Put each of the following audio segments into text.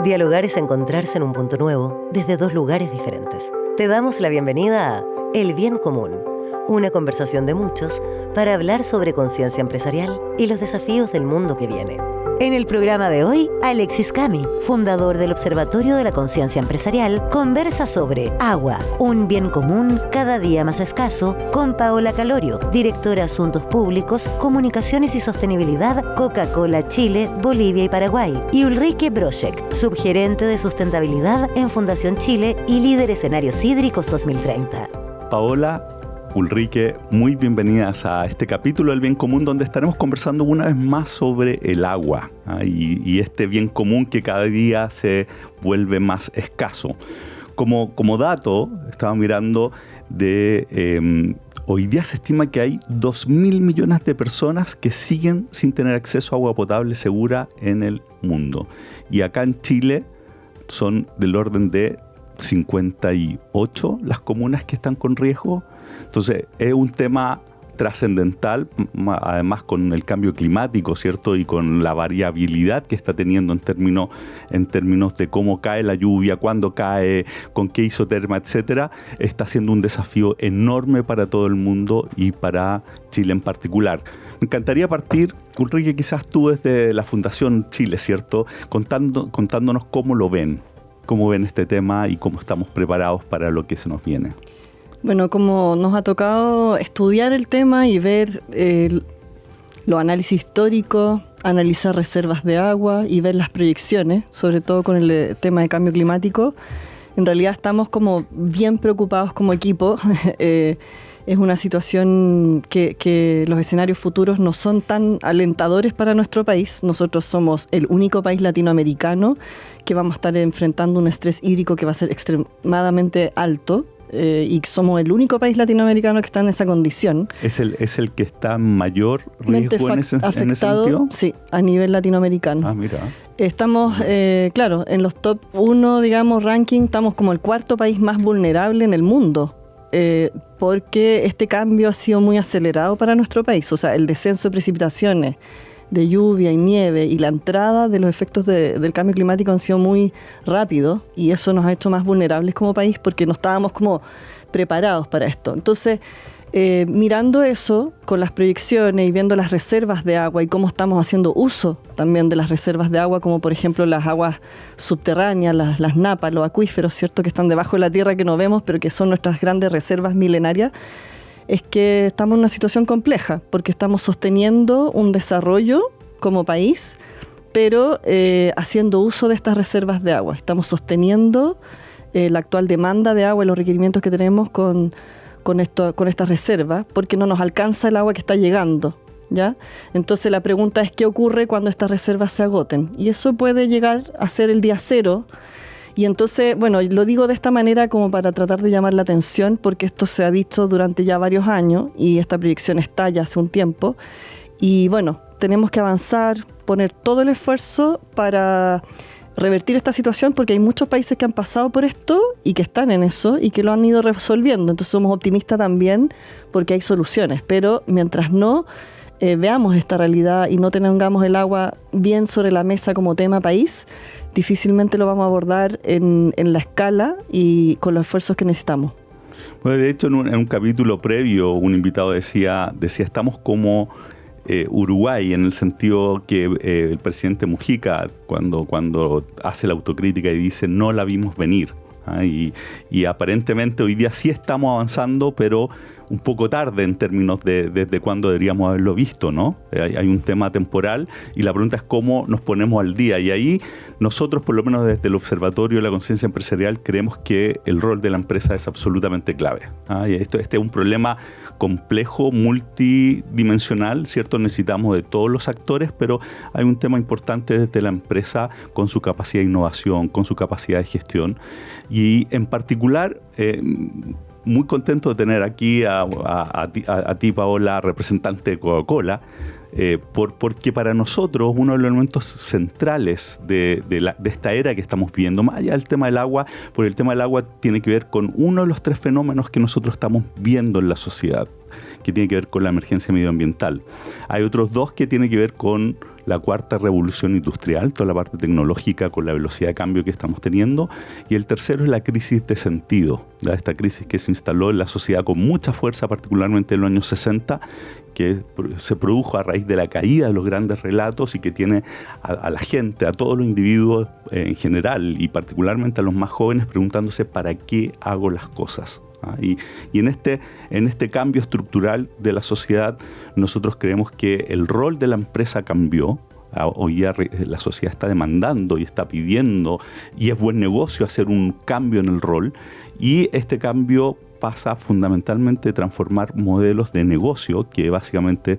Dialogar es encontrarse en un punto nuevo desde dos lugares diferentes. Te damos la bienvenida a El Bien Común, una conversación de muchos para hablar sobre conciencia empresarial y los desafíos del mundo que viene. En el programa de hoy, Alexis Cami, fundador del Observatorio de la Conciencia Empresarial, conversa sobre agua, un bien común cada día más escaso, con Paola Calorio, directora de Asuntos Públicos, Comunicaciones y Sostenibilidad, Coca-Cola Chile, Bolivia y Paraguay, y Ulrike Broschek, subgerente de Sustentabilidad en Fundación Chile y líder Escenarios Hídricos 2030. Paola, Ulrike, muy bienvenidas a este capítulo del Bien Común, donde estaremos conversando una vez más sobre el agua, y este bien común que cada día se vuelve más escaso. Como dato, estaba mirando hoy día se estima que hay 2.000 millones de personas que siguen sin tener acceso a agua potable segura en el mundo. Y acá en Chile son del orden de 58 las comunas que están con riesgo. Entonces, es un tema trascendental, además con el cambio climático, ¿cierto? Y con la variabilidad que está teniendo en términos de cómo cae la lluvia, cuándo cae, con qué isoterma, etcétera, está siendo un desafío enorme para todo el mundo y para Chile en particular. Me encantaría partir, Ulrike, quizás tú desde la Fundación Chile, ¿cierto? Contándonos cómo lo ven, cómo ven este tema y cómo estamos preparados para lo que se nos viene. Bueno, como nos ha tocado estudiar el tema y ver los análisis históricos, analizar reservas de agua y ver las proyecciones, sobre todo con el tema de cambio climático, en realidad estamos como bien preocupados como equipo. Es una situación que los escenarios futuros no son tan alentadores para nuestro país. Nosotros somos el único país latinoamericano que vamos a estar enfrentando un estrés hídrico que va a ser extremadamente alto. Y somos el único país latinoamericano que está en esa condición. ¿Es el que está en mayor riesgo en ese sentido? Sí, a nivel latinoamericano. Mira. Estamos, claro, en los top 1, digamos, ranking, estamos como el cuarto país más vulnerable en el mundo. Porque este cambio ha sido muy acelerado para nuestro país. O sea, el descenso de precipitaciones, de lluvia y nieve y la entrada de los efectos del cambio climático han sido muy rápidos y eso nos ha hecho más vulnerables como país porque no estábamos como preparados para esto. Entonces, mirando eso con las proyecciones y viendo las reservas de agua y cómo estamos haciendo uso también de las reservas de agua, como por ejemplo las aguas subterráneas, las napas, los acuíferos, ¿cierto?, que están debajo de la tierra que no vemos, pero que son nuestras grandes reservas milenarias, es que estamos en una situación compleja, porque estamos sosteniendo un desarrollo como país, pero haciendo uso de estas reservas de agua. Estamos sosteniendo la actual demanda de agua y los requerimientos que tenemos con estas reservas, porque no nos alcanza el agua que está llegando, ¿ya? Entonces la pregunta es, ¿qué ocurre cuando estas reservas se agoten? Y eso puede llegar a ser el día cero. Y entonces, bueno, lo digo de esta manera como para tratar de llamar la atención, porque esto se ha dicho durante ya varios años y esta proyección está ya hace un tiempo. Y bueno, tenemos que avanzar, poner todo el esfuerzo para revertir esta situación, porque hay muchos países que han pasado por esto y que están en eso y que lo han ido resolviendo. Entonces somos optimistas también porque hay soluciones, pero mientras no veamos esta realidad y no tengamos el agua bien sobre la mesa como tema país, difícilmente lo vamos a abordar en la escala y con los esfuerzos que necesitamos. Bueno, de hecho, en un capítulo previo, un invitado decía estamos como Uruguay, en el sentido que el presidente Mujica, cuando hace la autocrítica y dice no la vimos venir. Y aparentemente hoy día sí estamos avanzando, pero un poco tarde en términos de desde cuándo deberíamos haberlo visto, ¿no? Hay un tema temporal y la pregunta es cómo nos ponemos al día. Y ahí nosotros, por lo menos desde el Observatorio de la Conciencia Empresarial, creemos que el rol de la empresa es absolutamente clave. Y este es un problema complejo, multidimensional, ¿cierto? Necesitamos de todos los actores, pero hay un tema importante desde la empresa con su capacidad de innovación, con su capacidad de gestión. Y en particular, muy contento de tener aquí a ti, Paola, representante de Coca-Cola, porque para nosotros uno de los elementos centrales de esta era que estamos viendo, más allá del tema del agua, porque el tema del agua tiene que ver con uno de los tres fenómenos que nosotros estamos viendo en la sociedad, que tiene que ver con la emergencia medioambiental. Hay otros dos que tienen que ver con la cuarta revolución industrial, toda la parte tecnológica con la velocidad de cambio que estamos teniendo. Y el tercero es la crisis de sentido, ¿ya? Esta crisis que se instaló en la sociedad con mucha fuerza, particularmente en los años 60, que se produjo a raíz de la caída de los grandes relatos y que tiene a la gente, a todos los individuos en general y particularmente a los más jóvenes preguntándose ¿para qué hago las cosas? Y en este cambio estructural de la sociedad nosotros creemos que el rol de la empresa cambió. Hoy día la sociedad está demandando y está pidiendo y es buen negocio hacer un cambio en el rol, y este cambio pasa fundamentalmente de transformar modelos de negocio que básicamente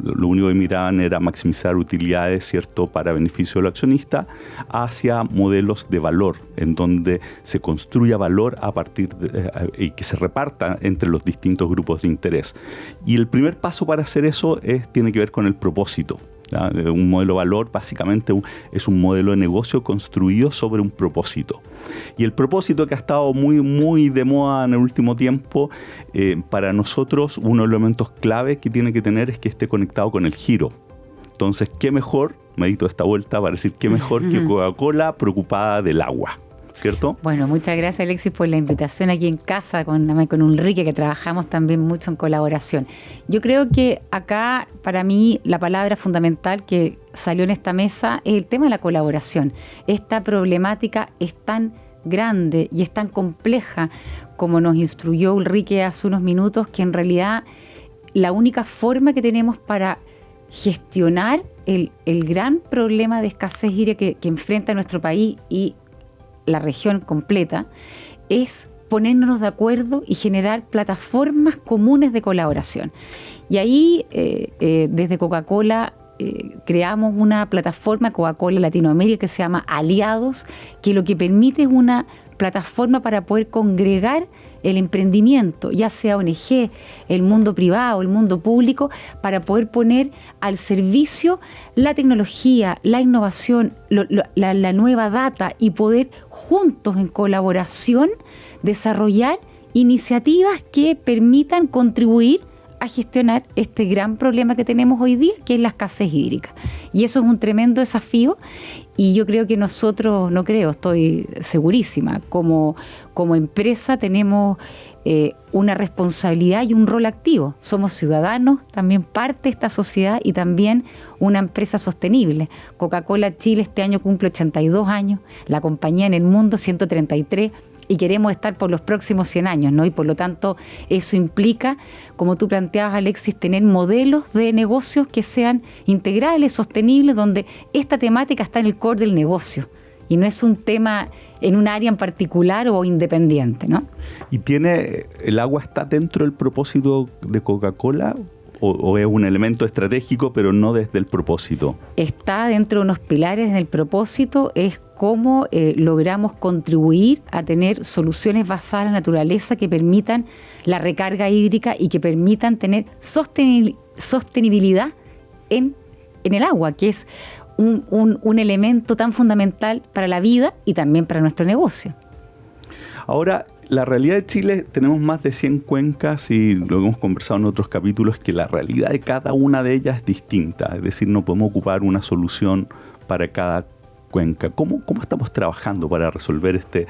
lo único que miraban era maximizar utilidades, ¿cierto?, para beneficio del accionista, hacia modelos de valor, en donde se construya valor a partir y que se reparta entre los distintos grupos de interés. Y el primer paso para hacer eso tiene que ver con el propósito. Un modelo de valor básicamente es un modelo de negocio construido sobre un propósito. Y el propósito, que ha estado muy de moda en el último tiempo, para nosotros uno de los elementos clave que tiene que tener es que esté conectado con el giro. Entonces, ¿qué mejor? Me edito esta vuelta para decir qué mejor que Coca-Cola preocupada del agua, ¿cierto? Bueno, muchas gracias, Alexis, por la invitación aquí en casa con Ulrike, que trabajamos también mucho en colaboración. Yo creo que acá, para mí, la palabra fundamental que salió en esta mesa es el tema de la colaboración. Esta problemática es tan grande y es tan compleja, como nos instruyó Ulrike hace unos minutos, que en realidad la única forma que tenemos para gestionar el gran problema de escasez hídrica que enfrenta nuestro país y la región completa, es ponernos de acuerdo y generar plataformas comunes de colaboración. Y ahí, desde Coca-Cola, creamos una plataforma Coca-Cola Latinoamérica que se llama Aliados, que lo que permite es una plataforma para poder congregar el emprendimiento, ya sea ONG, el mundo privado, el mundo público, para poder poner al servicio la tecnología, la innovación, la nueva data, y poder juntos, en colaboración, desarrollar iniciativas que permitan contribuir a gestionar este gran problema que tenemos hoy día, que es la escasez hídrica. Y eso es un tremendo desafío, y yo creo que nosotros, estoy segurísima, como empresa tenemos una responsabilidad y un rol activo. Somos ciudadanos, también parte de esta sociedad y también una empresa sostenible. Coca-Cola Chile este año cumple 82 años, la compañía en el mundo 133, y queremos estar por los próximos 100 años, ¿no? Y por lo tanto eso implica, como tú planteabas, Alexis, tener modelos de negocios que sean integrales, sostenibles, donde esta temática está en el core del negocio y no es un tema en un área en particular o independiente, ¿no? ¿Y el agua está dentro del propósito de Coca-Cola? ¿O es un elemento estratégico, pero no desde el propósito? Está dentro de unos pilares del propósito, es cómo logramos contribuir a tener soluciones basadas en la naturaleza que permitan la recarga hídrica y que permitan tener sostenibilidad en el agua, que es un elemento tan fundamental para la vida y también para nuestro negocio. Ahora, la realidad de Chile, tenemos más de 100 cuencas y lo hemos conversado en otros capítulos, que la realidad de cada una de ellas es distinta. Es decir, no podemos ocupar una solución para cada cuenca. ¿Cómo estamos trabajando para resolver este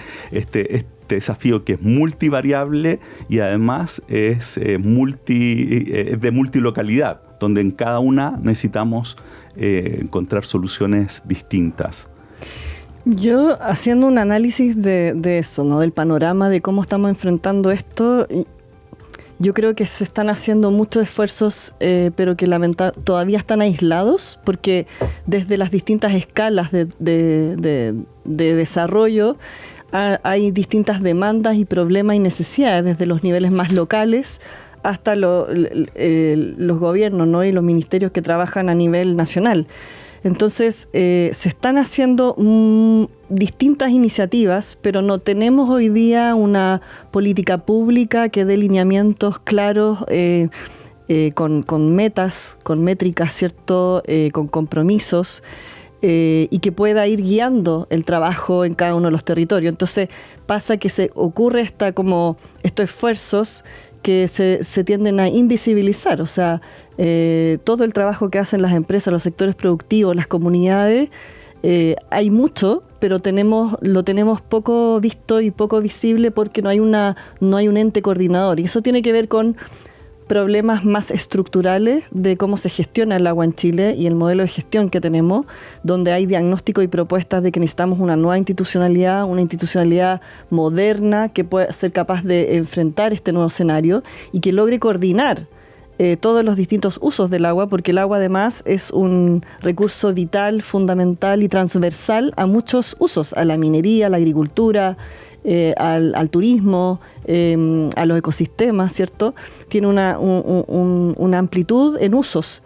desafío que es multivariable y además es de multilocalidad, donde en cada una necesitamos encontrar soluciones distintas? Yo, haciendo un análisis de eso, ¿no?, del panorama de cómo estamos enfrentando esto, yo creo que se están haciendo muchos esfuerzos, pero que todavía están aislados, porque desde las distintas escalas de desarrollo hay distintas demandas y problemas y necesidades, desde los niveles más locales hasta los gobiernos, ¿no?, y los ministerios que trabajan a nivel nacional. Entonces, se están haciendo distintas iniciativas, pero no tenemos hoy día una política pública que dé lineamientos claros, con metas, con métricas, ¿cierto?, con compromisos, y que pueda ir guiando el trabajo en cada uno de los territorios. Entonces, pasa que se ocurre estos esfuerzos que se tienden a invisibilizar. O sea, todo el trabajo que hacen las empresas, los sectores productivos, las comunidades, hay mucho, pero lo tenemos poco visto y poco visible porque no hay un ente coordinador. Y eso tiene que ver con problemas más estructurales de cómo se gestiona el agua en Chile y el modelo de gestión que tenemos, donde hay diagnóstico y propuestas de que necesitamos una nueva institucionalidad, una institucionalidad moderna que pueda ser capaz de enfrentar este nuevo escenario y que logre coordinar todos los distintos usos del agua, porque el agua además es un recurso vital, fundamental y transversal a muchos usos, a la minería, a la agricultura, al turismo, a los ecosistemas, ¿cierto? Tiene una amplitud en usos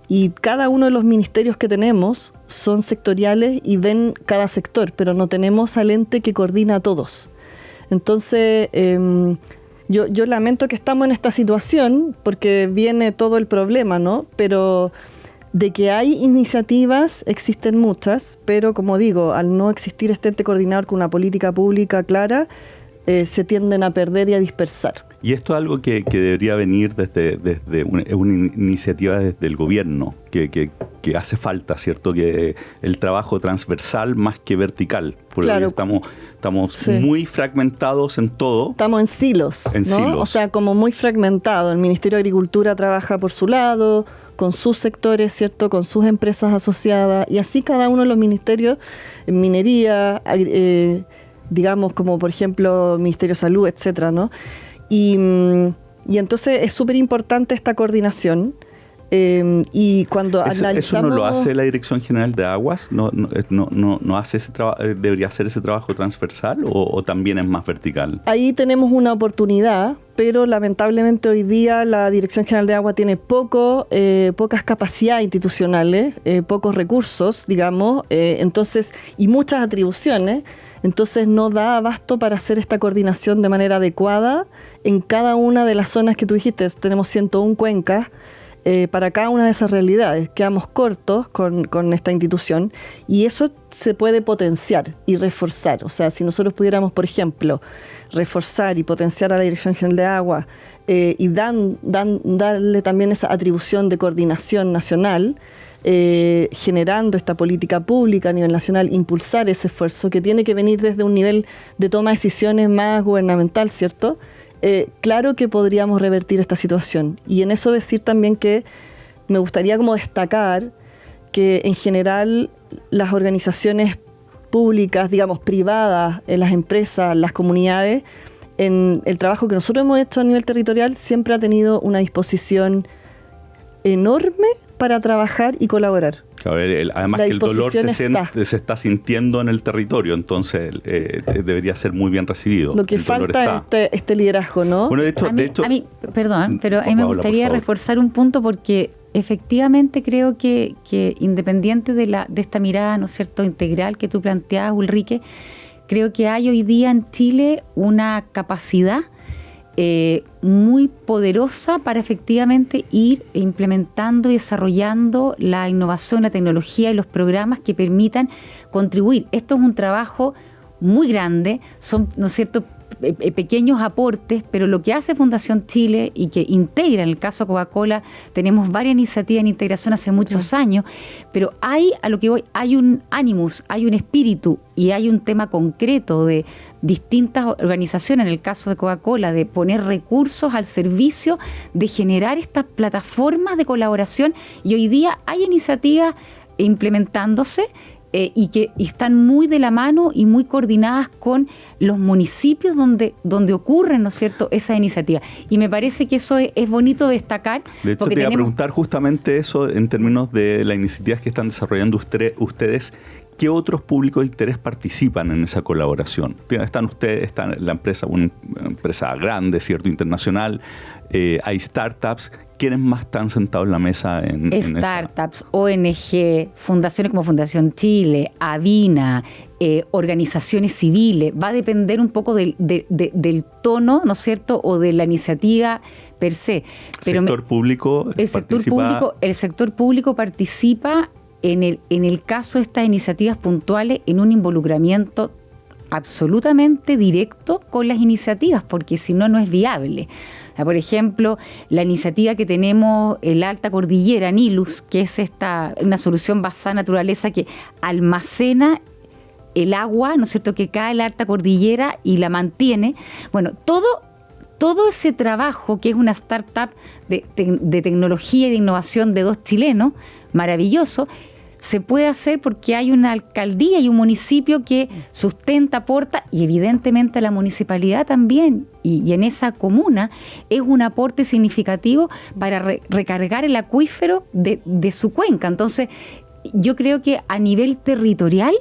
y cada uno de los ministerios que tenemos son sectoriales y ven cada sector, pero no tenemos al ente que coordina a todos. Entonces, yo lamento que estamos en esta situación porque viene todo el problema, ¿no? Pero de que hay iniciativas, existen muchas, pero como digo, al no existir este ente coordinador con una política pública clara, se tienden a perder y a dispersar. Y esto es algo que debería venir desde una iniciativa desde el gobierno, que hace falta, ¿cierto? Que el trabajo transversal más que vertical. Porque claro. Estamos Sí. muy fragmentados en todo. Estamos en silos, ¿no? Silos. O sea, como muy fragmentado. El Ministerio de Agricultura trabaja por su lado, con sus sectores, ¿cierto? Con sus empresas asociadas, y así cada uno de los ministerios, en minería, digamos, como por ejemplo Ministerio de Salud, etcétera, ¿no? Y entonces es súper importante esta coordinación. Y cuando analizamos... ¿Eso no lo hace la Dirección General de Aguas? ¿No hace ese trabajo? ¿Debería hacer ese trabajo transversal o también es más vertical? Ahí tenemos una oportunidad, pero lamentablemente hoy día la Dirección General de Agua tiene pocas capacidades institucionales, pocos recursos, digamos, entonces, y muchas atribuciones. Entonces no da abasto para hacer esta coordinación de manera adecuada en cada una de las zonas que tú dijiste. Tenemos 101 cuencas. Para cada una de esas realidades quedamos cortos con esta institución y eso se puede potenciar y reforzar. O sea, si nosotros pudiéramos, por ejemplo, reforzar y potenciar a la Dirección General de Agua y darle también esa atribución de coordinación nacional, generando esta política pública a nivel nacional, impulsar ese esfuerzo que tiene que venir desde un nivel de toma de decisiones más gubernamental, ¿cierto? Claro que podríamos revertir esta situación. Y en eso decir también que me gustaría como destacar que en general las organizaciones públicas, digamos privadas, las empresas, las comunidades, en el trabajo que nosotros hemos hecho a nivel territorial siempre ha tenido una disposición enorme para trabajar y colaborar. Claro, además que el dolor se está sintiendo en el territorio, entonces debería ser muy bien recibido. Lo que falta es este liderazgo, ¿no? Bueno, de hecho, a mí, perdón, pero a mí me gustaría reforzar un punto porque efectivamente creo que independiente de esta mirada, ¿no es cierto?, integral que tú planteabas, Ulrike, creo que hay hoy día en Chile una capacidad muy poderosa para efectivamente ir implementando y desarrollando la innovación, la tecnología y los programas que permitan contribuir. Esto es un trabajo muy grande, son, ¿no es cierto?, pequeños aportes, pero lo que hace Fundación Chile y que integra, en el caso de Coca-Cola, tenemos varias iniciativas en integración hace muchos años, pero a lo que voy, hay un ánimus, hay un espíritu y hay un tema concreto de distintas organizaciones, en el caso de Coca-Cola, de poner recursos al servicio de generar estas plataformas de colaboración, y hoy día hay iniciativas implementándose y que están muy de la mano y muy coordinadas con los municipios donde ocurren, ¿no es cierto?, esas iniciativas. Y me parece que eso es bonito destacar. De hecho, te iba a preguntar justamente eso en términos de las iniciativas que están desarrollando ustedes. ¿Qué otros públicos de interés participan en esa colaboración? Están ustedes, está la empresa, una empresa grande, ¿cierto?, internacional, hay startups. ¿Quiénes más están sentados en la mesa en startups, ONG, fundaciones como Fundación Chile, Avina, organizaciones civiles? Va a depender un poco del tono, ¿no es cierto?, o de la iniciativa per se. Pero el sector público participa en el caso de estas iniciativas puntuales en un involucramiento absolutamente directo con las iniciativas, porque si no, no es viable. O sea, por ejemplo, la iniciativa que tenemos en la Alta Cordillera, NILUS, que es una solución basada en naturaleza que almacena el agua, ¿no es cierto?, que cae en la Alta Cordillera y la mantiene. Bueno, todo ese trabajo, que es una startup de tecnología y de innovación de 2 chilenos, maravilloso, se puede hacer porque hay una alcaldía y un municipio que sustenta, aporta, y evidentemente la municipalidad también, y en esa comuna es un aporte significativo para recargar el acuífero de su cuenca. Entonces, yo creo que a nivel territorial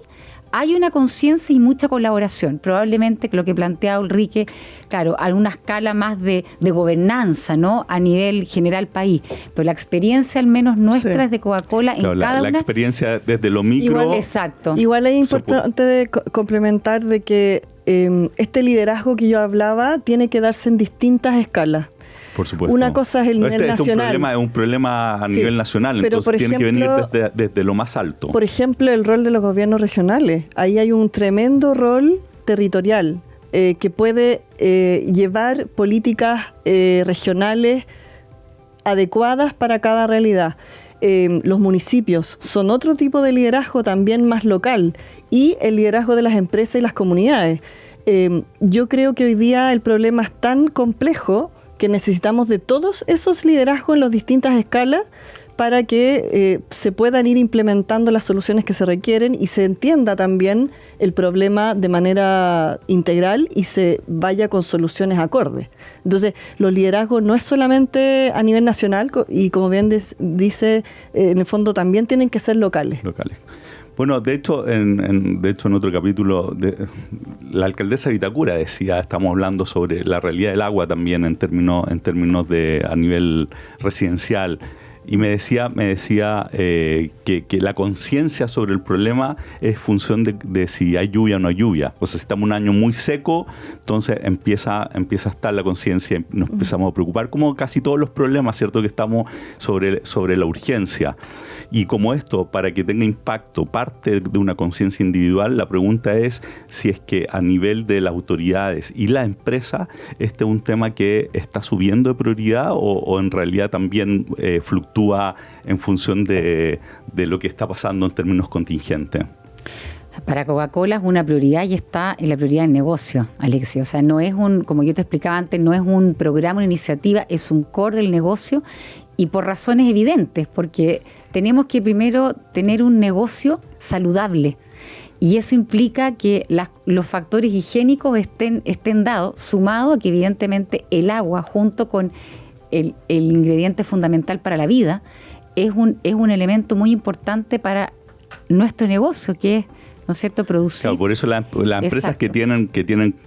hay una conciencia y mucha colaboración. Probablemente lo que plantea Ulrike, claro, a una escala más de gobernanza, ¿no?, a nivel general país. Pero la experiencia, al menos nuestra, es de Coca-Cola en cada una. La experiencia desde lo micro. Igual, exacto. Igual es importante complementar de que este liderazgo que yo hablaba tiene que darse en distintas escalas. Por supuesto. Una cosa es el nivel nacional. Es un problema a nivel nacional, pero entonces tiene que venir desde lo más alto. Por ejemplo, el rol de los gobiernos regionales. Ahí hay un tremendo rol territorial que puede llevar políticas regionales adecuadas para cada realidad. Los municipios son otro tipo de liderazgo también más local, y el liderazgo de las empresas y las comunidades. Yo creo que hoy día el problema es tan complejo que necesitamos de todos esos liderazgos en las distintas escalas para que se puedan ir implementando las soluciones que se requieren y se entienda también el problema de manera integral y se vaya con soluciones acordes. Entonces, los liderazgos no es solamente a nivel nacional, y como bien dice, en el fondo también tienen que ser locales. Bueno, de hecho, en otro capítulo, la alcaldesa de Vitacura decía, estamos hablando sobre la realidad del agua también en términos de a nivel residencial, y me decía que la conciencia sobre el problema es función de si hay lluvia o no hay lluvia. O sea, si estamos un año muy seco, entonces empieza a estar la conciencia y nos empezamos a preocupar, como casi todos los problemas, ¿cierto?, que estamos sobre la urgencia. Y como esto, para que tenga impacto, parte de una conciencia individual, la pregunta es si es que a nivel de las autoridades y la empresa, este es un tema que está subiendo de prioridad o en realidad también fluctúa en función de lo que está pasando en términos contingentes. Para Coca-Cola es una prioridad y está en la prioridad del negocio, Alexia. O sea, no es como yo te explicaba antes, no es un programa, una iniciativa, es un core del negocio, y por razones evidentes, porque tenemos que primero tener un negocio saludable. Y eso implica que los factores higiénicos estén dados, sumado a que evidentemente el agua, junto con el ingrediente fundamental para la vida, es un elemento muy importante para nuestro negocio, que es, ¿no es cierto?, producir. Claro, por eso las empresas que tienen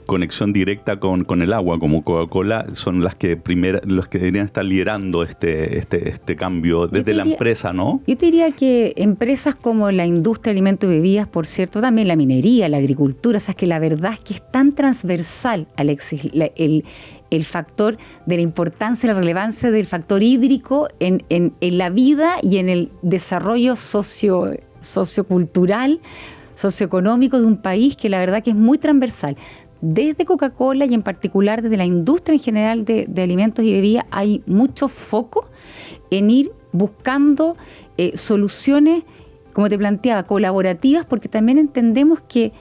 conexión directa con el agua, como Coca-Cola, son los que deberían estar liderando este cambio desde la empresa, ¿no? Yo te diría que empresas como la industria de alimentos y bebidas, por cierto, también la minería, la agricultura, o sea, es que la verdad es que es tan transversal, Alexis, el factor de la importancia y la relevancia del factor hídrico en la vida y en el desarrollo sociocultural, socioeconómico de un país, que la verdad que es muy transversal. Desde Coca-Cola y en particular desde la industria en general de alimentos y bebidas hay mucho foco en ir buscando soluciones, como te planteaba, colaborativas, porque también entendemos que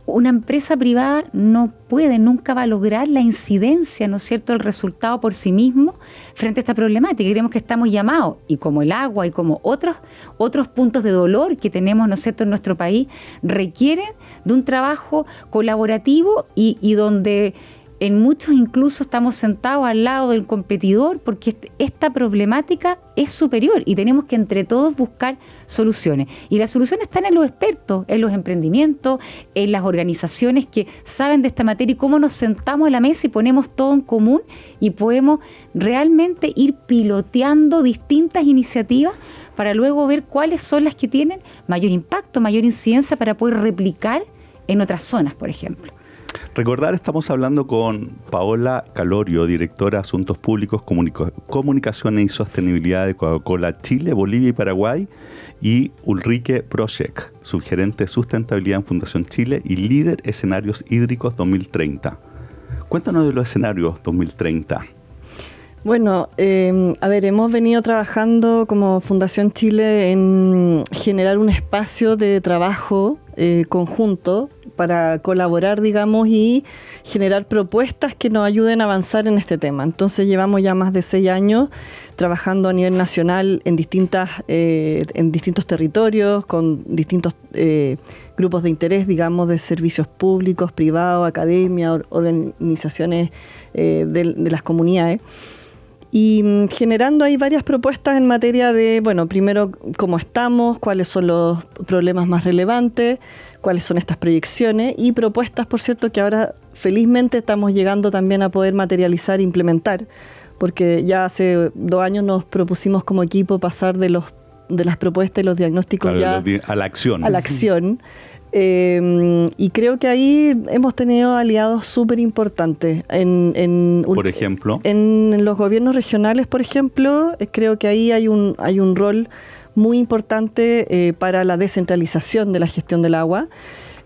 una empresa privada nunca va a lograr la incidencia, ¿no es cierto?, el resultado por sí mismo frente a esta problemática. Creemos que estamos llamados, y como el agua y como otros puntos de dolor que tenemos, ¿no es cierto?, en nuestro país, requieren de un trabajo colaborativo y donde en muchos incluso estamos sentados al lado del competidor, porque esta problemática es superior y tenemos que entre todos buscar soluciones. Y las soluciones están en los expertos, en los emprendimientos, en las organizaciones que saben de esta materia, y cómo nos sentamos a la mesa y ponemos todo en común y podemos realmente ir piloteando distintas iniciativas para luego ver cuáles son las que tienen mayor impacto, mayor incidencia, para poder replicar en otras zonas, por ejemplo. Recordar, estamos hablando con Paola Calorio, directora de Asuntos Públicos, Comunicaciones y Sostenibilidad de Coca-Cola Chile, Bolivia y Paraguay, y Ulrike Proschek, subgerente de Sustentabilidad en Fundación Chile y líder Escenarios Hídricos 2030. Cuéntanos de los escenarios 2030. Bueno, hemos venido trabajando como Fundación Chile en generar un espacio de trabajo conjunto para colaborar, digamos, y generar propuestas que nos ayuden a avanzar en este tema. Entonces llevamos ya más de 6 años trabajando a nivel nacional en distintos territorios, con distintos grupos de interés, digamos, de servicios públicos, privados, academia, organizaciones de las comunidades. Y generando ahí varias propuestas en materia de, bueno, primero cómo estamos, cuáles son los problemas más relevantes, cuáles son estas proyecciones y propuestas, por cierto, que ahora felizmente estamos llegando también a poder materializar e implementar, porque ya hace 2 años nos propusimos como equipo pasar de las propuestas y los diagnósticos ya a la acción. A la acción. Y creo que ahí hemos tenido aliados súper importantes. Por ejemplo. En los gobiernos regionales, por ejemplo, creo que ahí hay un rol muy importante para la descentralización de la gestión del agua.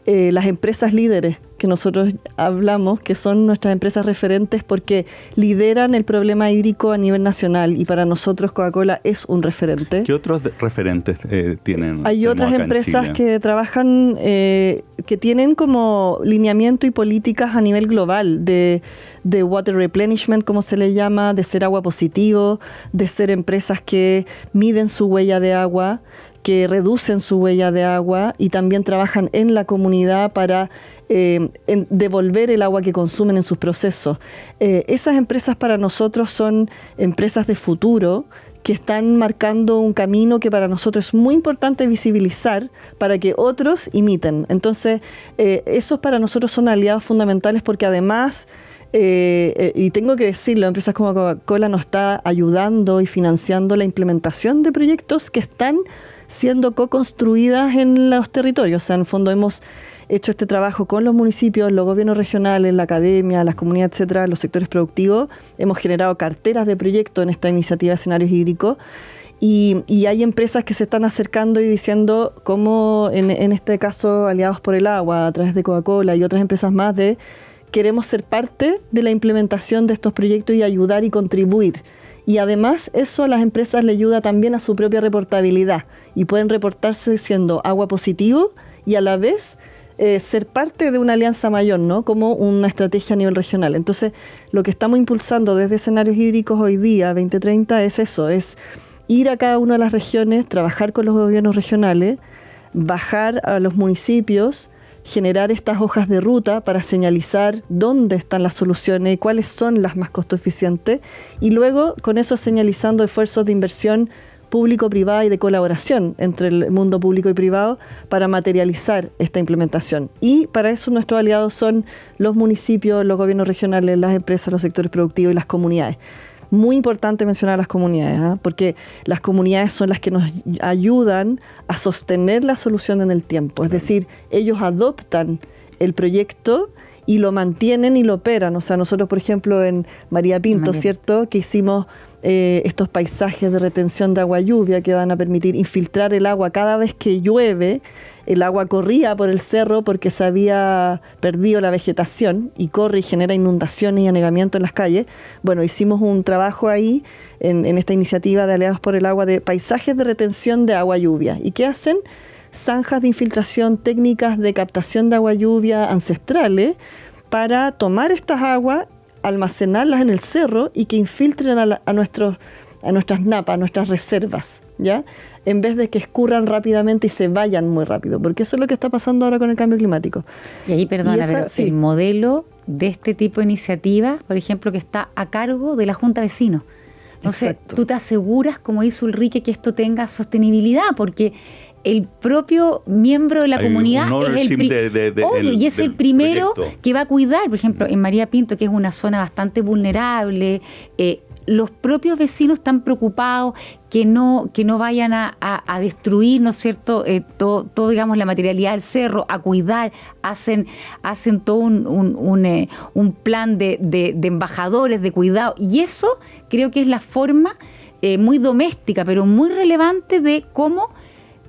Las empresas líderes que nosotros hablamos, que son nuestras empresas referentes porque lideran el problema hídrico a nivel nacional y para nosotros Coca-Cola es un referente. ¿Qué otros referentes tienen? Hay otras empresas que trabajan, que tienen como lineamiento y políticas a nivel global de water replenishment, como se le llama, de ser agua positivo, de ser empresas que miden su huella de agua, que reducen su huella de agua y también trabajan en la comunidad para devolver el agua que consumen en sus procesos. Esas empresas para nosotros son empresas de futuro que están marcando un camino que para nosotros es muy importante visibilizar para que otros imiten. Entonces, esos para nosotros son aliados fundamentales porque además, y tengo que decirlo, empresas como Coca-Cola nos está ayudando y financiando la implementación de proyectos que están siendo co-construidas en los territorios. O sea, en el fondo hemos hecho este trabajo con los municipios, los gobiernos regionales, la academia, las comunidades, etcétera, los sectores productivos. Hemos generado carteras de proyectos en esta iniciativa de escenarios hídricos y hay empresas que se están acercando y diciendo, como en este caso Aliados por el Agua, a través de Coca-Cola y otras empresas más, de queremos ser parte de la implementación de estos proyectos y ayudar y contribuir. Y además eso a las empresas le ayuda también a su propia reportabilidad y pueden reportarse siendo agua positivo y a la vez ser parte de una alianza mayor, ¿no? Como una estrategia a nivel regional. Entonces, lo que estamos impulsando desde Escenarios Hídricos hoy día, 2030, es eso, es ir a cada una de las regiones, trabajar con los gobiernos regionales, bajar a los municipios, generar estas hojas de ruta para señalizar dónde están las soluciones y cuáles son las más costo eficientes y luego con eso señalizando esfuerzos de inversión público-privada y de colaboración entre el mundo público y privado para materializar esta implementación. Y para eso nuestros aliados son los municipios, los gobiernos regionales, las empresas, los sectores productivos y las comunidades. Muy importante mencionar las comunidades, porque las comunidades son las que nos ayudan a sostener la solución en el tiempo. Es decir, ellos adoptan el proyecto y lo mantienen y lo operan. O sea, nosotros, por ejemplo, en María Pinto, ¿cierto?, que hicimos estos paisajes de retención de agua lluvia que van a permitir infiltrar el agua cada vez que llueve. El agua corría por el cerro porque se había perdido la vegetación y corre y genera inundaciones y anegamiento en las calles. Bueno, hicimos un trabajo ahí en esta iniciativa de Aliados por el Agua de paisajes de retención de agua lluvia. ¿Y qué hacen? Zanjas de infiltración, técnicas de captación de agua lluvia ancestrales para tomar estas aguas, almacenarlas en el cerro y que infiltren a nuestras napas, a nuestras reservas, ¿ya? En vez de que escurran rápidamente y se vayan muy rápido, porque eso es lo que está pasando ahora con el cambio climático. Y ahí, perdona, pero sí, el modelo de este tipo de iniciativa, por ejemplo, que está a cargo de la Junta de Vecinos. Entonces, exacto, tú te aseguras, como hizo Ulrike, que esto tenga sostenibilidad, porque el propio miembro de la comunidad es el primero proyecto que va a cuidar. Por ejemplo, en María Pinto, que es una zona bastante vulnerable, los propios vecinos están preocupados que no vayan a destruir, ¿no es cierto?, todo, digamos, la materialidad del cerro, a cuidar, hacen todo un plan de embajadores, de cuidado, y eso creo que es la forma muy doméstica, pero muy relevante de cómo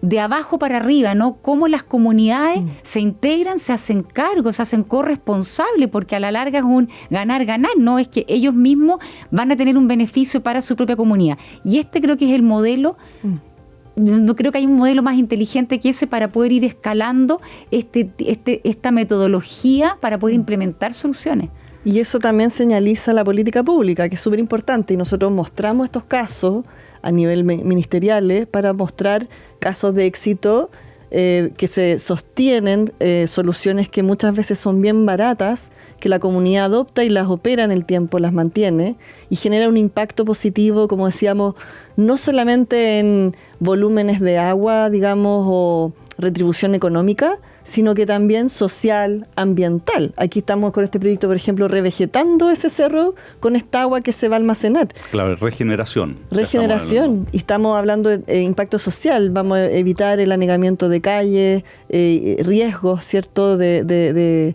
de abajo para arriba, ¿no? Cómo las comunidades se integran, se hacen cargo, se hacen corresponsables, porque a la larga es un ganar-ganar, ¿no? Es que ellos mismos van a tener un beneficio para su propia comunidad. Y creo que es el modelo. No creo que haya un modelo más inteligente que ese para poder ir escalando esta metodología para poder implementar soluciones. Y eso también señaliza la política pública, que es súper importante, y nosotros mostramos estos casos a nivel ministerial para mostrar casos de éxito que se sostienen, soluciones que muchas veces son bien baratas, que la comunidad adopta y las opera en el tiempo, las mantiene, y genera un impacto positivo, como decíamos, no solamente en volúmenes de agua, digamos, o retribución económica, sino que también social, ambiental. Aquí estamos con este proyecto, por ejemplo, revegetando ese cerro con esta agua que se va a almacenar. Claro, regeneración. Y estamos hablando de impacto social. Vamos a evitar el anegamiento de calles, riesgos, ¿cierto?, de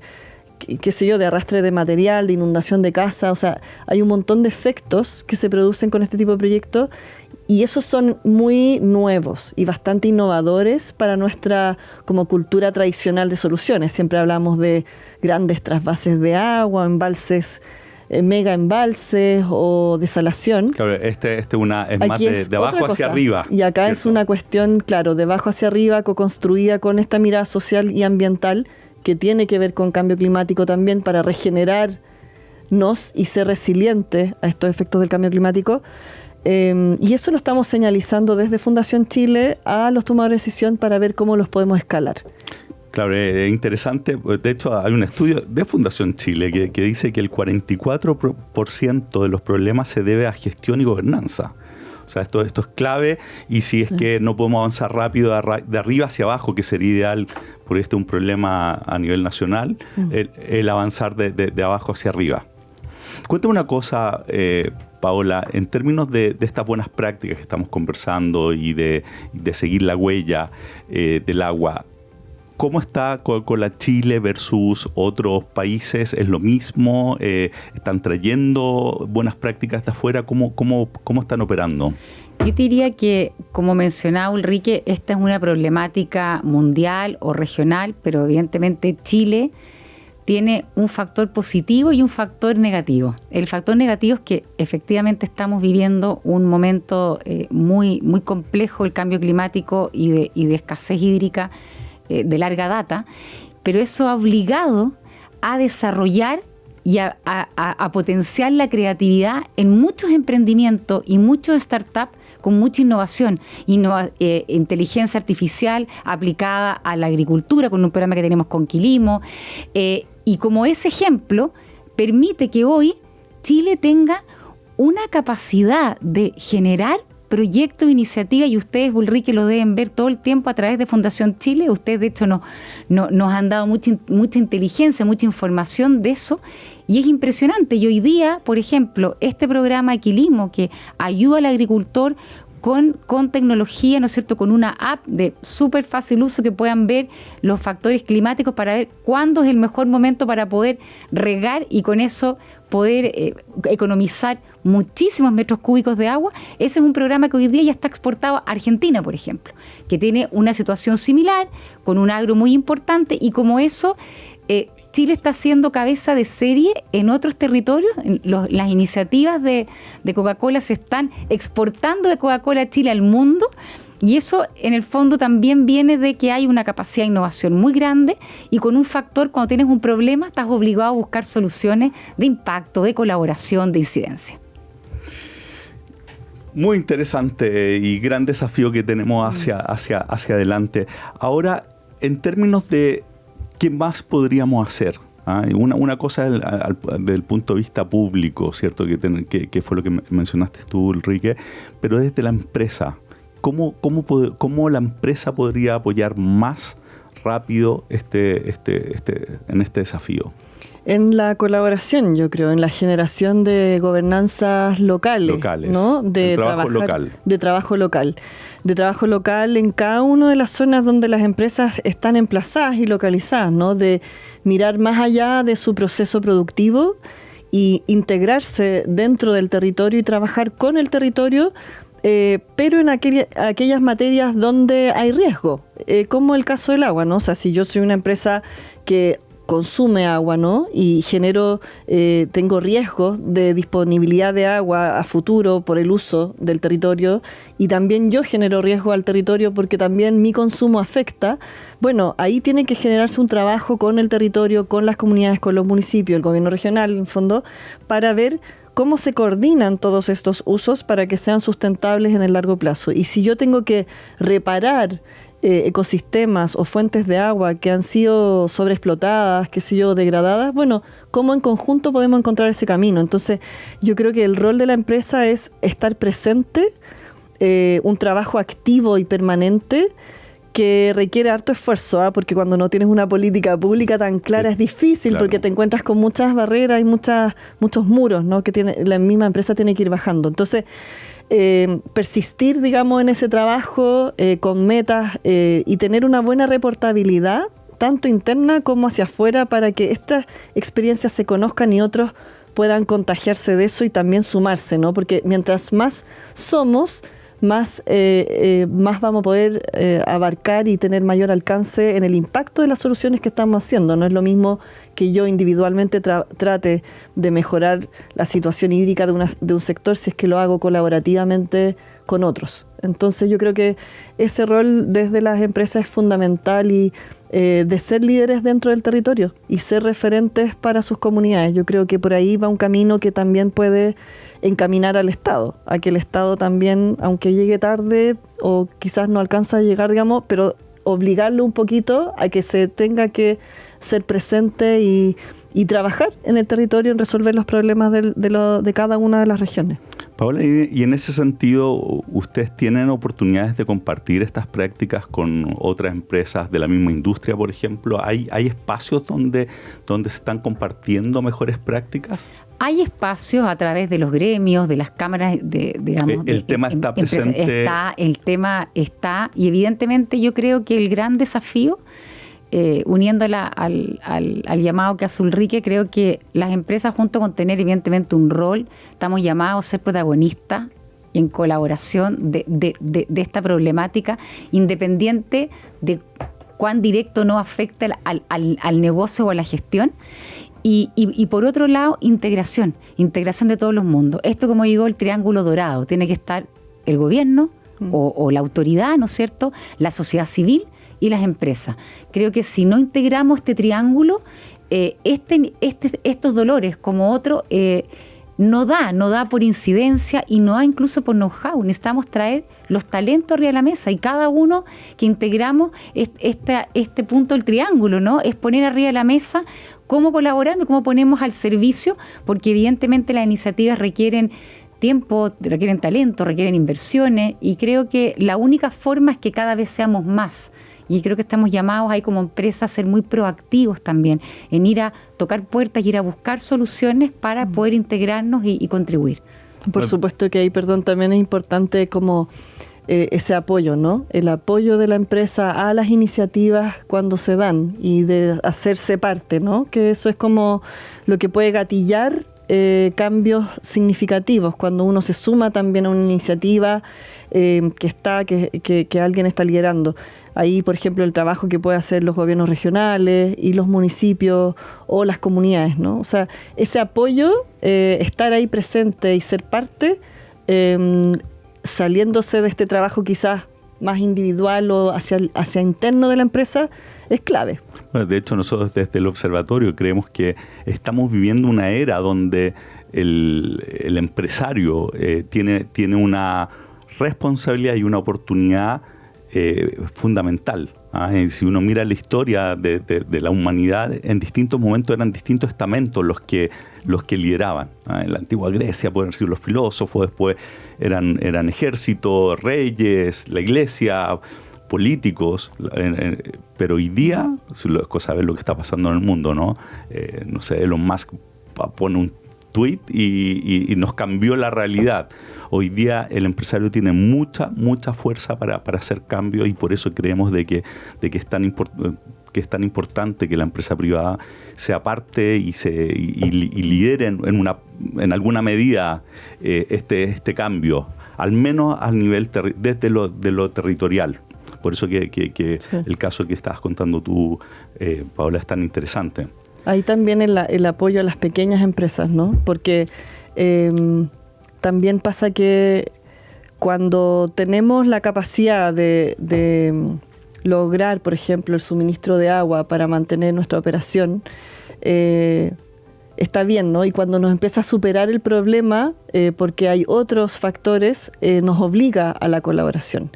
qué sé yo, de arrastre de material, de inundación de casa. O sea, hay un montón de efectos que se producen con este tipo de proyectos, y esos son muy nuevos y bastante innovadores para nuestra como cultura tradicional de soluciones. Siempre hablamos de grandes trasvases de agua, embalses, mega embalses o desalación. Claro, es más de abajo hacia arriba. Y acá, ¿cierto?, es una cuestión, claro, de abajo hacia arriba, co-construida con esta mirada social y ambiental que tiene que ver con cambio climático también, para regenerarnos y ser resilientes a estos efectos del cambio climático. Y eso lo estamos señalizando desde Fundación Chile a los tomadores de decisión para ver cómo los podemos escalar. Claro, es interesante. De hecho, hay un estudio de Fundación Chile que dice que el 44% de los problemas se debe a gestión y gobernanza. O sea, esto es clave, y si es que no podemos avanzar rápido de arriba hacia abajo, que sería ideal, porque este es un problema a nivel nacional, el avanzar de abajo hacia arriba. Cuéntame una cosa, Paola, en términos de estas buenas prácticas que estamos conversando y de seguir la huella del agua, ¿cómo está con la Chile versus otros países? ¿Es lo mismo? ¿Están trayendo buenas prácticas de afuera? ¿Cómo están operando? Yo te diría que, como mencionaba Ulrike, esta es una problemática mundial o regional, pero evidentemente Chile tiene un factor positivo y un factor negativo. El factor negativo es que efectivamente estamos viviendo un momento muy, muy complejo, el cambio climático y de escasez hídrica de larga data, pero eso ha obligado a desarrollar y a potenciar la creatividad en muchos emprendimientos y muchos startups con mucha innovación, inteligencia artificial aplicada a la agricultura, con un programa que tenemos con Quilimo, y como ese ejemplo permite que hoy Chile tenga una capacidad de generar proyectos, iniciativas, y ustedes, Ulrike, lo deben ver todo el tiempo a través de Fundación Chile. Ustedes, de hecho, nos han dado mucha inteligencia, mucha información de eso, y es impresionante. Y hoy día, por ejemplo, este programa Quilimo, que ayuda al agricultor con tecnología, ¿no es cierto?, con una app de súper fácil uso, que puedan ver los factores climáticos para ver cuándo es el mejor momento para poder regar y con eso poder economizar muchísimos metros cúbicos de agua. Ese es un programa que hoy día ya está exportado a Argentina, por ejemplo, que tiene una situación similar, con un agro muy importante, y como eso Chile está haciendo cabeza de serie en otros territorios. Las iniciativas de Coca-Cola se están exportando de Coca-Cola Chile al mundo, y eso en el fondo también viene de que hay una capacidad de innovación muy grande, y con un factor, cuando tienes un problema, estás obligado a buscar soluciones de impacto, de colaboración, de incidencia. Muy interesante y gran desafío que tenemos hacia adelante. Ahora, en términos de ¿qué más podríamos hacer? Una cosa desde el punto de vista público, ¿cierto? Que fue lo que mencionaste tú, Ulrike, pero desde la empresa, ¿cómo la empresa podría apoyar más rápido en este desafío? En la colaboración, yo creo, en la generación de gobernanzas locales, ¿no? De trabajo local en cada una de las zonas donde las empresas están emplazadas y localizadas, ¿no? De mirar más allá de su proceso productivo y integrarse dentro del territorio y trabajar con el territorio, pero en aquellas materias donde hay riesgo, como el caso del agua, ¿no? O sea, si yo soy una empresa que consume agua, ¿no? Y tengo riesgos de disponibilidad de agua a futuro por el uso del territorio, y también yo genero riesgo al territorio porque también mi consumo afecta. Bueno, ahí tiene que generarse un trabajo con el territorio, con las comunidades, con los municipios, el gobierno regional, en fondo, para ver cómo se coordinan todos estos usos para que sean sustentables en el largo plazo. Y si yo tengo que reparar ecosistemas o fuentes de agua que han sido sobreexplotadas, degradadas, bueno, ¿cómo en conjunto podemos encontrar ese camino? Entonces, yo creo que el rol de la empresa es estar presente, un trabajo activo y permanente que requiere harto esfuerzo, porque cuando no tienes una política pública tan clara es difícil, claro, porque te encuentras con muchas barreras y muchos muros, ¿no? Que la misma empresa tiene que ir bajando. Entonces, persistir, digamos, en ese trabajo con metas y tener una buena reportabilidad, tanto interna como hacia afuera, para que estas experiencias se conozcan y otros puedan contagiarse de eso y también sumarse, ¿no? Porque mientras más somos, más vamos a poder abarcar y tener mayor alcance en el impacto de las soluciones que estamos haciendo. No es lo mismo que yo individualmente trate de mejorar la situación hídrica de un sector si es que lo hago colaborativamente con otros. Entonces yo creo que ese rol desde las empresas es fundamental, y de ser líderes dentro del territorio y ser referentes para sus comunidades. Yo creo que por ahí va un camino que también puede encaminar al Estado, a que el Estado también, aunque llegue tarde o quizás no alcanza a llegar, digamos, pero obligarlo un poquito a que se tenga que ser presente y trabajar en el territorio en resolver los problemas de cada una de las regiones. Paola, y en ese sentido, ¿ustedes tienen oportunidades de compartir estas prácticas con otras empresas de la misma industria, por ejemplo? ¿Hay espacios donde se están compartiendo mejores prácticas? Hay espacios a través de los gremios, de las cámaras, el tema está presente. El tema está, y evidentemente yo creo que el gran desafío, uniéndola al llamado que hace Ulrike, creo que las empresas, junto con tener evidentemente un rol, estamos llamados a ser protagonistas en colaboración de esta problemática, independiente de cuán directo no afecta al negocio o a la gestión. Y por otro lado, integración de todos los mundos. Esto, como digo, el triángulo dorado, tiene que estar el gobierno o la autoridad, ¿no es cierto?, la sociedad civil y las empresas. Creo que si no integramos este triángulo, estos dolores como otro no da por incidencia y no da incluso por know-how. Necesitamos traer los talentos arriba de la mesa, y cada uno que integramos este punto del triángulo, ¿no? Es poner arriba de la mesa cómo colaboramos y cómo ponemos al servicio, porque evidentemente las iniciativas requieren tiempo, requieren talento, requieren inversiones, y creo que la única forma es que cada vez seamos más. Y creo que estamos llamados ahí como empresa a ser muy proactivos también, en ir a tocar puertas y ir a buscar soluciones para poder integrarnos y contribuir. Por supuesto que ahí, también es importante como ese apoyo, ¿no? El apoyo de la empresa a las iniciativas cuando se dan, y de hacerse parte, ¿no? Que eso es como lo que puede gatillar cambios significativos cuando uno se suma también a una iniciativa que alguien está liderando. Ahí, por ejemplo, el trabajo que pueden hacer los gobiernos regionales y los municipios o las comunidades, ¿no? O sea, ese apoyo, estar ahí presente y ser parte, saliéndose de este trabajo quizás más individual o hacia interno de la empresa, es clave. Bueno, de hecho, nosotros desde el observatorio creemos que estamos viviendo una era donde el empresario tiene una responsabilidad y una oportunidad fundamental. Si uno mira la historia de la humanidad, en distintos momentos eran distintos estamentos los que lideraban. En la antigua Grecia pueden ser los filósofos, después eran ejércitos, reyes, la iglesia, políticos, pero hoy día, sabes lo que está pasando en el mundo, ¿no? No sé, Elon Musk pone un tweet y nos cambió la realidad. Hoy día el empresario tiene mucha fuerza para hacer cambios, y por eso creemos de que es tan importante que la empresa privada sea parte y lidere en alguna medida este cambio, al menos al nivel desde lo territorial. Por eso que sí, el caso que estabas contando tú, Paola, es tan interesante. Ahí también el apoyo a las pequeñas empresas, ¿no? Porque también pasa que cuando tenemos la capacidad de lograr, por ejemplo, el suministro de agua para mantener nuestra operación, está bien, ¿no? Y cuando nos empieza a superar el problema, porque hay otros factores, nos obliga a la colaboración.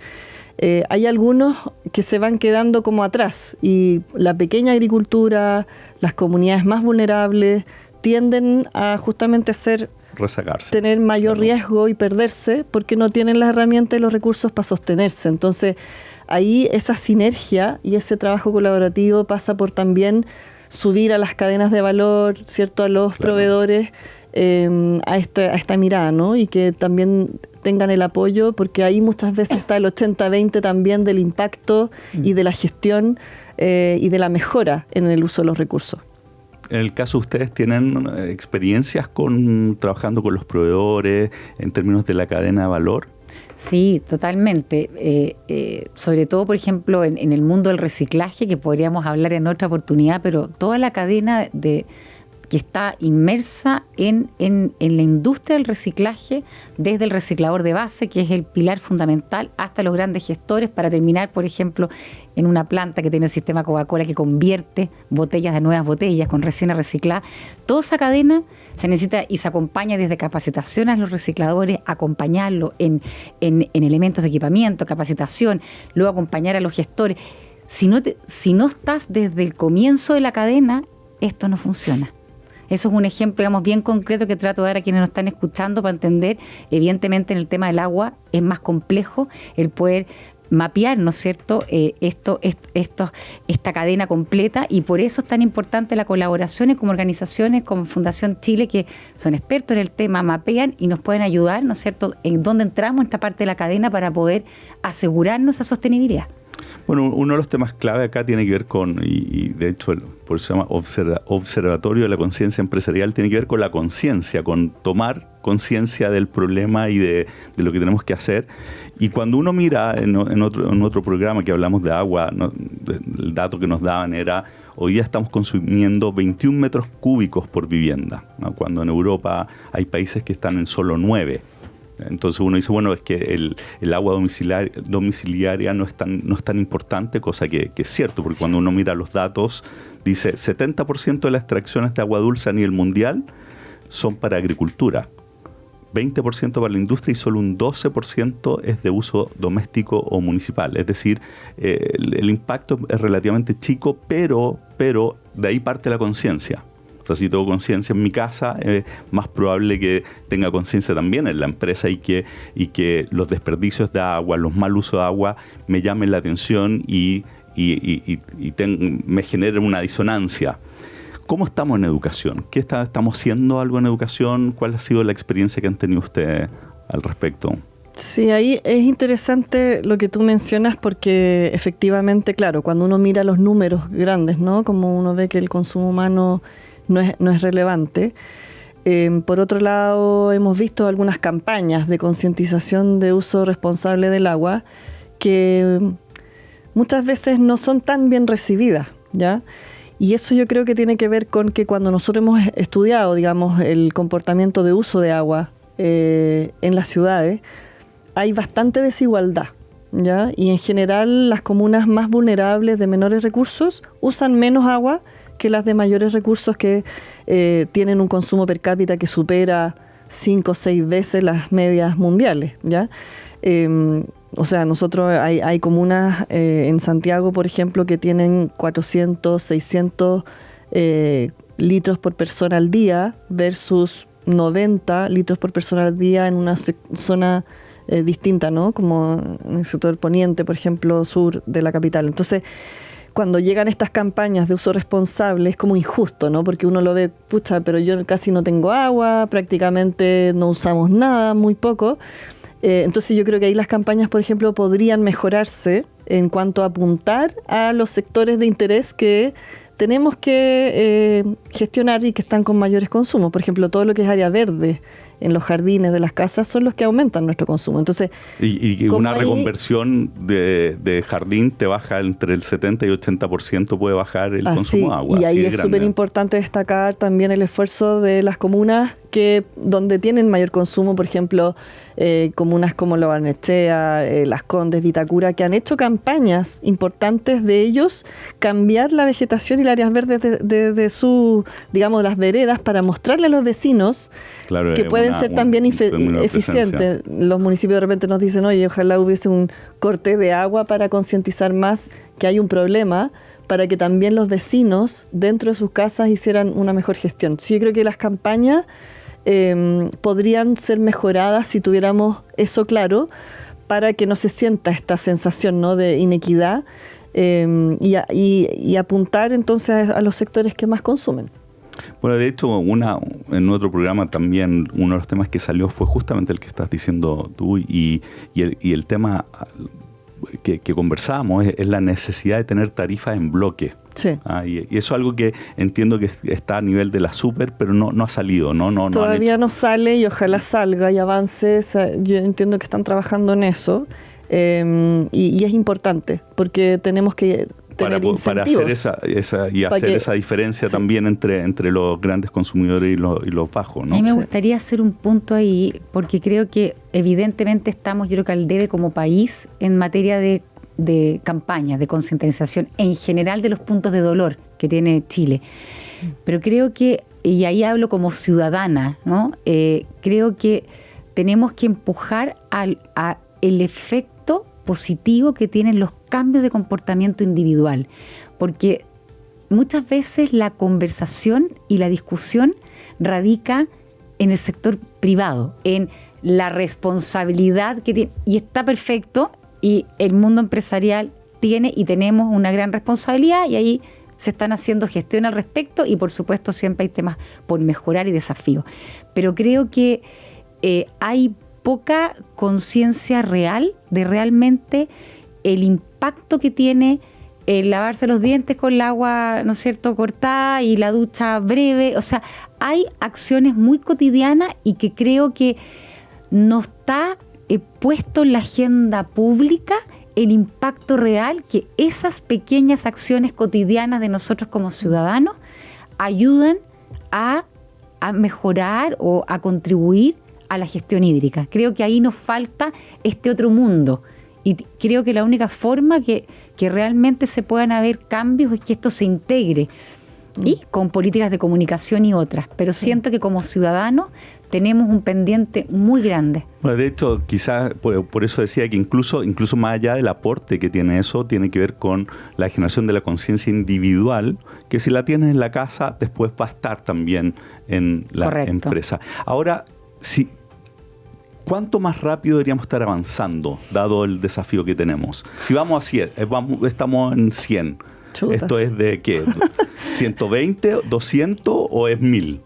Hay algunos que se van quedando como atrás, y la pequeña agricultura, las comunidades más vulnerables, tienden a justamente rezagarse, tener mayor riesgo y perderse porque no tienen las herramientas y los recursos para sostenerse. Entonces, ahí esa sinergia y ese trabajo colaborativo pasa por también subir a las cadenas de valor, ¿cierto?, a los proveedores, a esta mirada, ¿no? Y que también tengan el apoyo, porque ahí muchas veces está el 80-20 también del impacto y de la gestión y de la mejora en el uso de los recursos. En el caso de ustedes, ¿tienen experiencias trabajando con los proveedores en términos de la cadena de valor? Sí, totalmente. Sobre todo, por ejemplo, en el mundo del reciclaje, que podríamos hablar en otra oportunidad, pero toda la cadena que está inmersa en la industria del reciclaje, desde el reciclador de base, que es el pilar fundamental, hasta los grandes gestores, para terminar, por ejemplo, en una planta que tiene el sistema Coca-Cola, que convierte botellas de nuevas botellas con resina reciclada. Toda esa cadena se necesita y se acompaña desde capacitación a los recicladores, acompañarlo en elementos de equipamiento, capacitación, luego acompañar a los gestores. Si no estás desde el comienzo de la cadena, esto no funciona. Eso es un ejemplo, digamos, bien concreto que trato de dar a quienes nos están escuchando para entender. Evidentemente, en el tema del agua es más complejo el poder mapear, ¿no es cierto?, esta cadena completa, y por eso es tan importante las colaboraciones como organizaciones como Fundación Chile, que son expertos en el tema, mapean y nos pueden ayudar, ¿no es cierto?, en dónde entramos en esta parte de la cadena para poder asegurarnos esa sostenibilidad. Bueno, uno de los temas clave acá tiene que ver con, y de hecho por eso se llama Observatorio de la Conciencia Empresarial, tiene que ver con la conciencia, con tomar conciencia del problema y de lo que tenemos que hacer. Y cuando uno mira en otro programa que hablamos de agua, ¿no?, el dato que nos daban era, hoy día estamos consumiendo 21 metros cúbicos por vivienda, ¿no?, cuando en Europa hay países que están en solo 9. Entonces uno dice, bueno, es que el agua domiciliaria no es tan importante, cosa que es cierto, porque cuando uno mira los datos, dice 70% de las extracciones de agua dulce a nivel mundial son para agricultura, 20% para la industria y solo un 12% es de uso doméstico o municipal. Es decir, el impacto es relativamente chico, pero de ahí parte la conciencia. O sea, si tengo conciencia en mi casa, es más probable que tenga conciencia también en la empresa y que los desperdicios de agua, los mal usos de agua me llamen la atención y me generen una disonancia. ¿Cómo estamos en educación? ¿Estamos haciendo algo en educación? ¿Cuál ha sido la experiencia que han tenido ustedes al respecto? Sí, ahí es interesante lo que tú mencionas, porque efectivamente, claro, cuando uno mira los números grandes, ¿no?, como uno ve que el consumo humano no es relevante. Por otro lado, hemos visto algunas campañas de concientización de uso responsable del agua que muchas veces no son tan bien recibidas, ¿ya? Y eso yo creo que tiene que ver con que cuando nosotros hemos estudiado, digamos, el comportamiento de uso de agua en las ciudades, hay bastante desigualdad, ¿ya? Y en general las comunas más vulnerables de menores recursos usan menos agua que las de mayores recursos, que tienen un consumo per cápita que supera 5 o 6 veces las medias mundiales, ¿ya? O sea, nosotros hay comunas en Santiago, por ejemplo, que tienen 400, 600 litros por persona al día versus 90 litros por persona al día en una zona distinta, ¿no? Como en el sector poniente, por ejemplo, sur de la capital. Entonces, cuando llegan estas campañas de uso responsable es como injusto, ¿no? Porque uno lo ve, pucha, pero yo casi no tengo agua, prácticamente no usamos nada, muy poco. Entonces yo creo que ahí las campañas, por ejemplo, podrían mejorarse en cuanto a apuntar a los sectores de interés que tenemos que gestionar y que están con mayores consumos. Por ejemplo, todo lo que es área verde en los jardines de las casas son los que aumentan nuestro consumo. Entonces, y una reconversión de jardín te baja entre el 70 y 80%, puede bajar el consumo de agua. Y ahí es súper importante destacar también el esfuerzo de las comunas donde tienen mayor consumo, por ejemplo, comunas como La Barnechea, Las Condes, Vitacura, que han hecho campañas importantes de ellos cambiar la vegetación y las áreas verdes de su, digamos, las veredas para mostrarle a los vecinos que pueden ser también eficientes. Los municipios de repente nos dicen, oye, ojalá hubiese un corte de agua para concientizar más que hay un problema, para que también los vecinos dentro de sus casas hicieran una mejor gestión. Sí, yo creo que las campañas podrían ser mejoradas si tuviéramos eso claro, para que no se sienta esta sensación, ¿no?, de inequidad, y apuntar entonces a los sectores que más consumen. Bueno, de hecho, en otro programa también, uno de los temas que salió fue justamente el que estás diciendo tú, y el tema que conversábamos es la necesidad de tener tarifas en bloque. Sí. Y eso es algo que entiendo que está a nivel de la super, pero no ha salido. Todavía no sale, y ojalá salga y avance. Yo entiendo que están trabajando en eso, y es importante porque tenemos que tener incentivos para hacer esa diferencia, sí, también entre los grandes consumidores y los bajos, ¿no? A mí me gustaría hacer un punto ahí, porque creo que evidentemente estamos, yo creo que al debe como país en materia de campañas, de concientización en general de los puntos de dolor que tiene Chile. Pero creo que, y ahí hablo como ciudadana, ¿no? Creo que tenemos que empujar a el efecto positivo que tienen los cambios de comportamiento individual, porque muchas veces la conversación y la discusión radica en el sector privado, en la responsabilidad que tiene, y está perfecto, y el mundo empresarial tiene y tenemos una gran responsabilidad, y ahí se están haciendo gestión al respecto, y por supuesto siempre hay temas por mejorar y desafíos, pero creo que hay poca conciencia real de realmente el impacto que tiene el lavarse los dientes con el agua, ¿no es cierto?, cortada, y la ducha breve. O sea, hay acciones muy cotidianas y que creo que no está puesto en la agenda pública el impacto real que esas pequeñas acciones cotidianas de nosotros como ciudadanos ayudan a mejorar o a contribuir a la gestión hídrica. Creo que ahí nos falta este otro mundo, y creo que la única forma que realmente se puedan haber cambios es que esto se integre, y con políticas de comunicación y otras, pero siento que como ciudadanos tenemos un pendiente muy grande. Bueno, de hecho, quizás por eso decía que incluso más allá del aporte que tiene eso, tiene que ver con la generación de la conciencia individual, que si la tienes en la casa, después va a estar también en la empresa. Ahora, ¿cuánto más rápido deberíamos estar avanzando, dado el desafío que tenemos? Si vamos a 100, estamos en 100. Chuta. ¿Esto es de qué? ¿120, 200 o es 1000?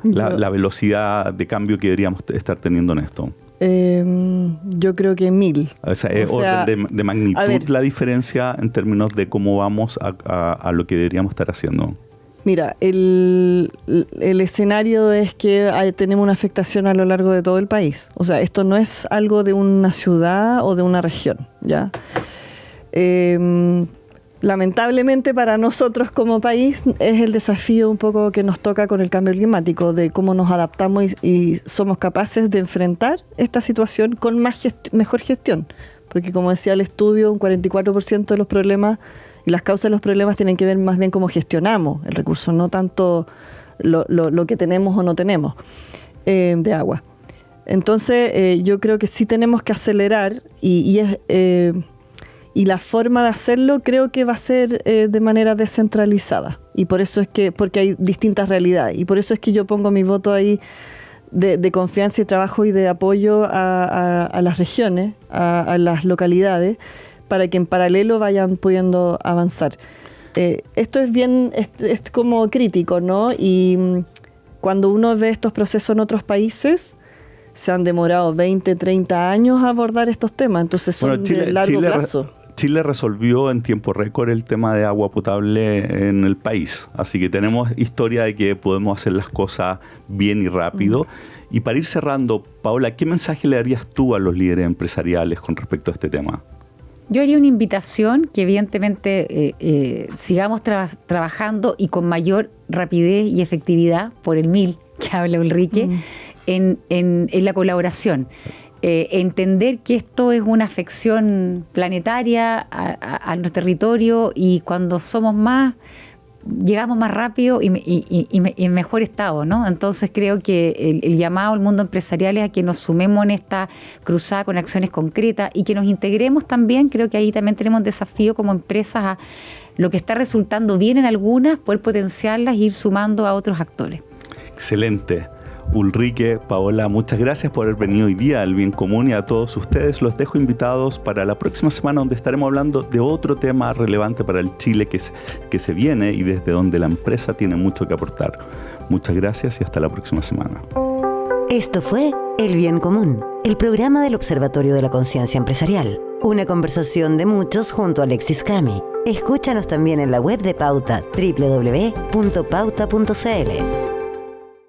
La velocidad de cambio que deberíamos estar teniendo en esto. Yo creo que 1000. O sea, es orden de magnitud la diferencia en términos de cómo vamos a lo que deberíamos estar haciendo. Mira, el escenario es que tenemos una afectación a lo largo de todo el país. O sea, esto no es algo de una ciudad o de una región, ¿ya? Lamentablemente para nosotros como país es el desafío un poco que nos toca con el cambio climático, de cómo nos adaptamos y somos capaces de enfrentar esta situación con mejor gestión. Porque como decía el estudio, un 44% de los problemas y las causas de los problemas tienen que ver más bien cómo gestionamos el recurso, no tanto lo que tenemos o no tenemos de agua. Entonces yo creo que sí tenemos que acelerar, y la forma de hacerlo creo que va a ser de manera descentralizada. Y por eso es porque hay distintas realidades. Y por eso es que yo pongo mi voto ahí de confianza y trabajo y de apoyo a las regiones, a las localidades, para que en paralelo vayan pudiendo avanzar. Esto es como crítico, ¿no? Y cuando uno ve estos procesos en otros países, se han demorado 20, 30 años a abordar estos temas, entonces son de largo plazo. Chile resolvió en tiempo récord el tema de agua potable en el país, así que tenemos historia de que podemos hacer las cosas bien y rápido. Y para ir cerrando, Paola, ¿qué mensaje le darías tú a los líderes empresariales con respecto a este tema? Yo haría una invitación que evidentemente sigamos trabajando y con mayor rapidez y efectividad por el 1000 que habla Ulrike, en la colaboración. Entender que esto es una afección planetaria a nuestro territorio, y cuando somos más, llegamos más rápido y en mejor estado, ¿no? Entonces creo que el llamado al mundo empresarial es a que nos sumemos en esta cruzada con acciones concretas y que nos integremos también. Creo que ahí también tenemos un desafío como empresas a lo que está resultando bien en algunas, poder potenciarlas e ir sumando a otros actores. Excelente. Ulrike, Paola, muchas gracias por haber venido hoy día al Bien Común, y a todos ustedes los dejo invitados para la próxima semana, donde estaremos hablando de otro tema relevante para el Chile que se viene y desde donde la empresa tiene mucho que aportar. Muchas gracias y hasta la próxima semana. Esto fue El Bien Común, el programa del Observatorio de la Conciencia Empresarial. Una conversación de muchos junto a Alexis Cami. Escúchanos también en la web de Pauta, www.pauta.cl.